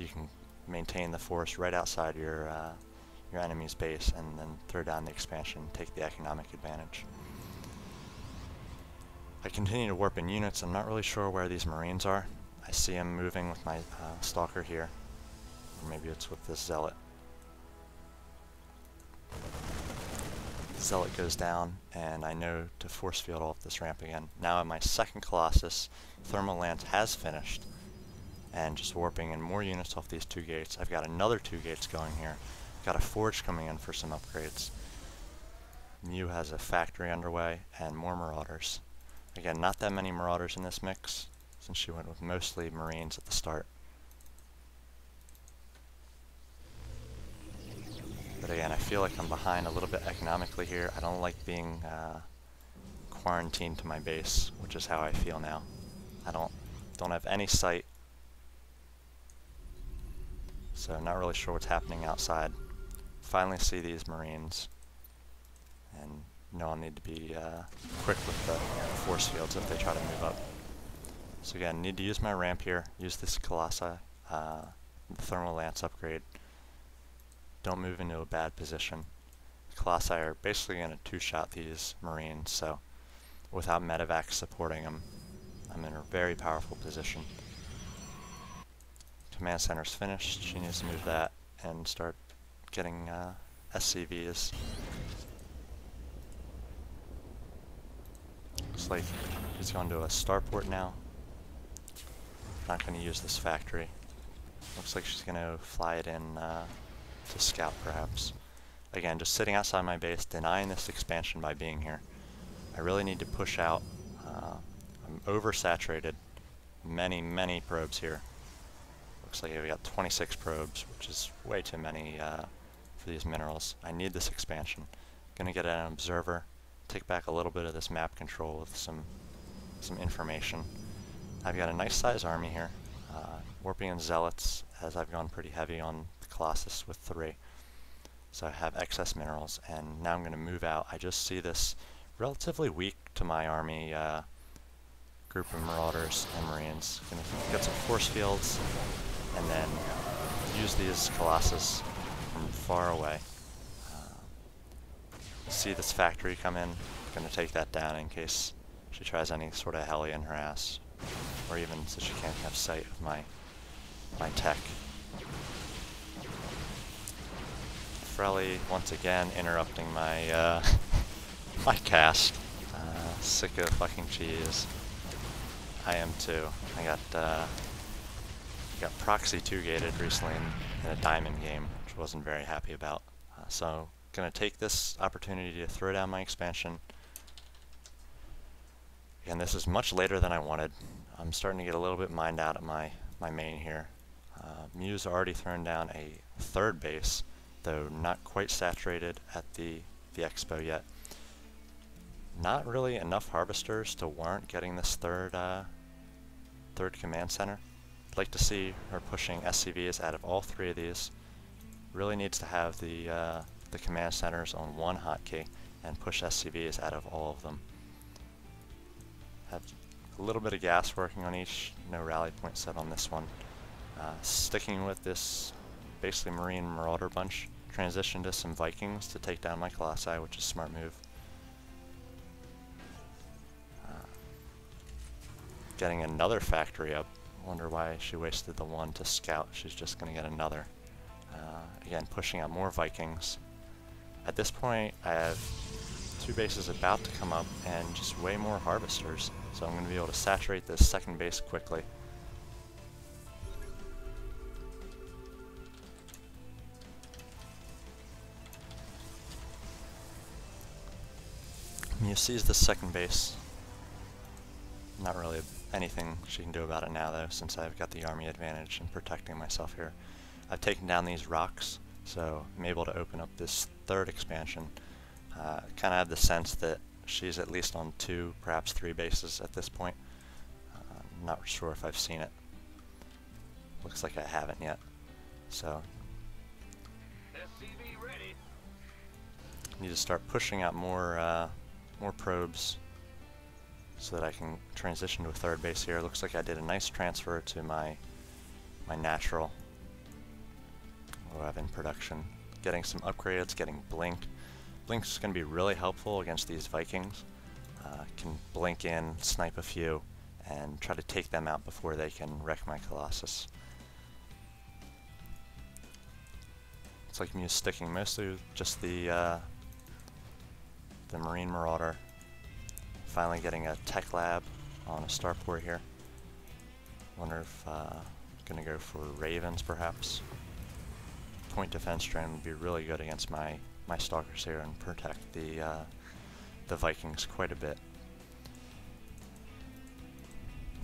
you can maintain the force right outside your enemy's base and then throw down the expansion, take the economic advantage. I continue to warp in units. I'm not really sure where these Marines are. I see them moving with my Stalker here. Or maybe it's with this Zealot. Zealot goes down, and I know to force field off this ramp again. Now in my second Colossus, Thermal Lance has finished, and just warping in more units off these 2 gates. I've got another 2 gates going here. Got a forge coming in for some upgrades. Mew has a factory underway, and more Marauders. Again, not that many Marauders in this mix, since she went with mostly Marines at the start. But again, I feel like I'm behind a little bit economically here. I don't like being quarantined to my base, which is how I feel now. I don't have any sight, so I'm not really sure what's happening outside. Finally see these Marines, and know I'll need to be quick with the force fields if they try to move up. So again, need to use my ramp here, use this Colossi, the Thermal Lance upgrade. Don't move into a bad position. The Colossi are basically going to 2-shot these Marines, so without medevac supporting them, I'm in a very powerful position. Command center's finished. She needs to move that and start getting SCVs. Looks like he's going to a starport now. Not going to use this factory. Looks like she's going to fly it in to scout, perhaps. Again, just sitting outside my base, denying this expansion by being here. I really need to push out. I'm oversaturated. Many probes here. Looks like I've got 26 probes, which is way too many for these minerals. I need this expansion. Gonna get an observer, take back a little bit of this map control with some information. I've got a nice size army here. Warping in Zealots, as I've gone pretty heavy on the Colossus with 3. So I have excess minerals, and now I'm going to move out. I just see this relatively weak to my army group of Marauders and Marines. Going to get some force fields, and then use these Colossus from far away. See this factory come in, going to take that down in case she tries any sort of heli in her ass, or even so she can't have sight of my tech. Frelly once again interrupting my my cast. Sick of fucking cheese. I am too. I got proxy 2-gated recently in a diamond game, which I wasn't very happy about. So gonna take this opportunity to throw down my expansion. Again, this is much later than I wanted. I'm starting to get a little bit mined out at my main here. Mew's already thrown down a 3rd base, though not quite saturated at the expo yet. Not really enough harvesters to warrant getting this third command center. I'd like to see her pushing SCVs out of all 3 of these. Really needs to have the command centers on 1 hotkey and push SCVs out of all of them. Have a little bit of gas working on each, no rally point set on this one. Sticking with this basically Marine Marauder bunch, transition to some Vikings to take down my Colossi, which is a smart move. Getting another factory up. Wonder why she wasted the one to scout. She's just going to get another. Again, pushing out more Vikings. At this point, I have 2 bases about to come up and just way more harvesters. So I'm going to be able to saturate this 2nd base quickly. Mew sees the 2nd base. Not really anything she can do about it now, though, since I've got the army advantage in protecting myself here. I've taken down these rocks, so I'm able to open up this 3rd expansion. Kind of have the sense that she's at least on 2, perhaps 3 bases at this point. I'm not sure if I've seen it. Looks like I haven't yet. So SCV ready. need to start pushing out more probes so that I can transition to a 3rd base here. Looks like I did a nice transfer to my natural who I have in production. Getting some upgrades, getting Blink. Blink's going to be really helpful against these Vikings. Can blink in, snipe a few, and try to take them out before they can wreck my Colossus. Looks like I'm sticking mostly with just the Marine Marauder. Finally getting a tech lab on a starport here. Wonder if I'm going to go for Ravens perhaps. Point defense drone would be really good against my stalkers here and protect the Vikings quite a bit.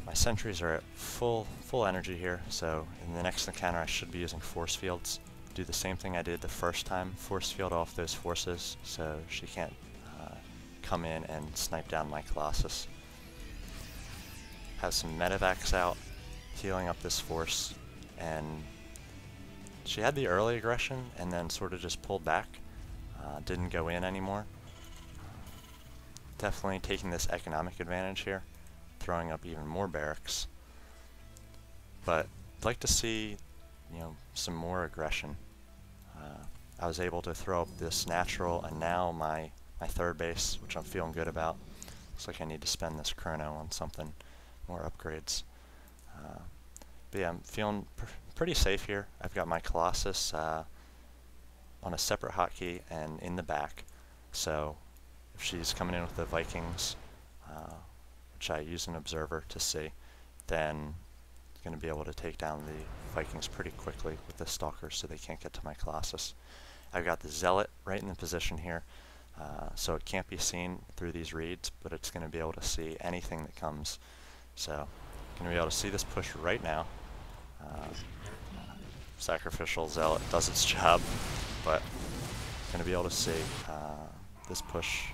My sentries are at full energy here, so in the next encounter I should be using force fields. Do the same thing I did the first time, force field off those forces so she can't come in and snipe down my Colossus. Have some medevacs out, healing up this force, and she had the early aggression and then sort of just pulled back, didn't go in anymore. Definitely taking this economic advantage here, throwing up even more barracks. But I'd like to see, some more aggression. I was able to throw up this natural, and now my third base, which I'm feeling good about. Looks like I need to spend this chrono on something, more upgrades. But yeah, I'm feeling pretty safe here. I've got my Colossus on a separate hotkey and in the back. So if she's coming in with the Vikings, which I use an observer to see, then I'm going to be able to take down the Vikings pretty quickly with the stalkers so they can't get to my Colossus. I've got the Zealot right in the position here, so it can't be seen through these reeds, but it's going to be able to see anything that comes. So I'm going to be able to see this push right now. Sacrificial Zealot does its job, but I'm going to be able to see this push